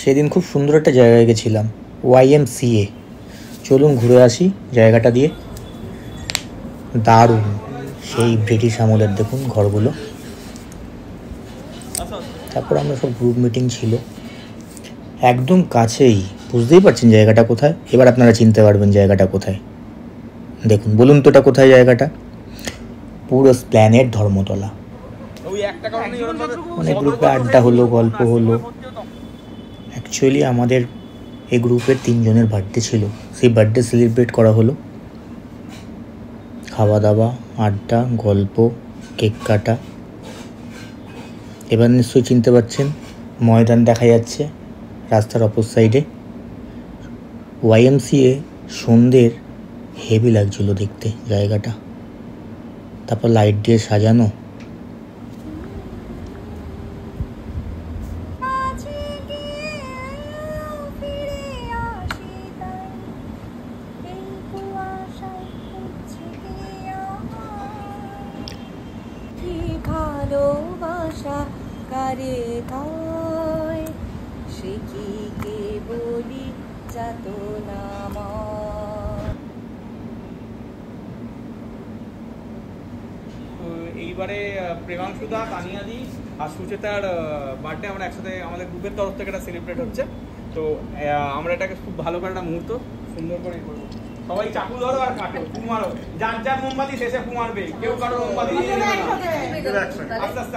সেদিন খুব সুন্দর একটা জায়গায় গেছিলাম, YMCA। চলুন ঘুরে আসি জায়গাটা দিয়ে। দারুণ, সেই ব্রিটিশ আমলের দেখুন ঘরগুলো। তারপর আমরা সব গ্রুপ মিটিং ছিল একদম কাছেই। বুঝতেই পারছেন জায়গাটা কোথায়। এবার আপনারা চিনতে পারবেন জায়গাটা কোথায়। দেখুন, বলুন তো এটা কোথায় জায়গাটা? পুরো স্প্ল্যানেড ধর্মতলা। অনেক গ্রুপে আড্ডা হলো, গল্প হলো। অ্যাকচুয়ালি আমাদের এই গ্রুপের 3 জনের বার্থডে ছিল, সেই বার্থডে সেলিব্রেট করা হলো। খাওয়া দাওয়া, আড্ডা, গল্প, কেক কাটা। এবার নিশ্চয়ই চিনতে পারছেন, ময়দান দেখা যাচ্ছে রাস্তার অপর সাইডে। YMCA সন্ধ্যের হেভি লাগছিল দেখতে জায়গাটা। তারপর লাইট দিয়ে সাজানো। ভালোবাসা কারে কয়, সে কি কে বলি যাত নাম। এইবারে প্রেমাংশুদা, কানিয়াদি আর সুচেতার বার্থডে আমরা একসাথে আমাদের গ্রুপের তরফ থেকে এটা সেলিব্রেট হচ্ছে। তো আমরা এটাকে খুব ভালো করে একটা মুহূর্ত সুন্দর করে করবো। সবাই চাকু ধরো আর কাটো, ফু মারো। যার যার মোমবাতি শেষে ফু মারবে, কেউ কারো মোমবাতি নিয়ে নেবে না। আস্তে আস্তে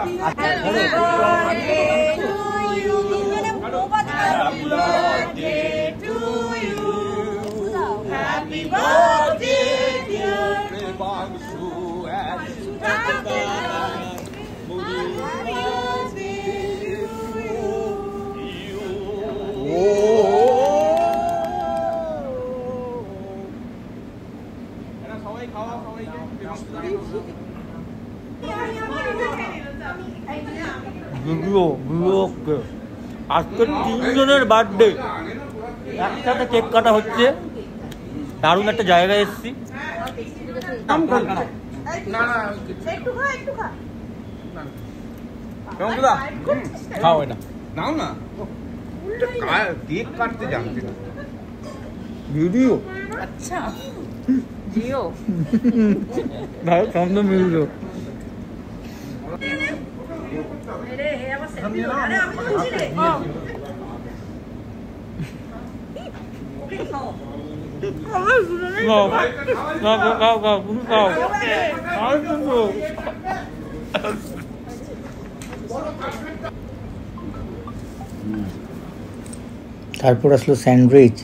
happy birthday dear Premanshu and Sucheta. আজকে 3 জনের বার্থডে একসাথে কেক কাটা হচ্ছে। দারুণ একটা জায়গায় এসেছি। খাও এটা, নাও না। কেক কাটতে জানতে না ভিডিও। আচ্ছা জিও ভাই সামনে মিললো। তারপর আসলো স্যান্ডউইচ।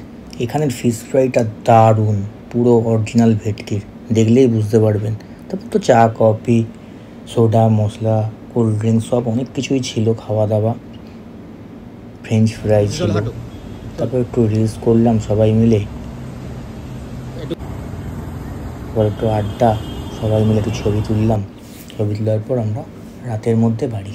এখানের ফিশ ফ্রাইটা দারুণ, পুরো অরিজিনাল ভেটকির, দেখলেই বুঝতে পারবেন। তারপর তো চা, কফি, সোডা, মশলা, কোল্ড ড্রিঙ্কস সব অনেক কিছুই ছিল। খাওয়া দাওয়া, ফ্রেঞ্চ ফ্রাই ছিল। তারপর একটু রিলস করলাম সবাই মিলে। তারপর একটু আড্ডা, সবাই মিলে একটু ছবি তুললাম। ছবি তোলার পর আমরা রাতের মধ্যে বাড়ি।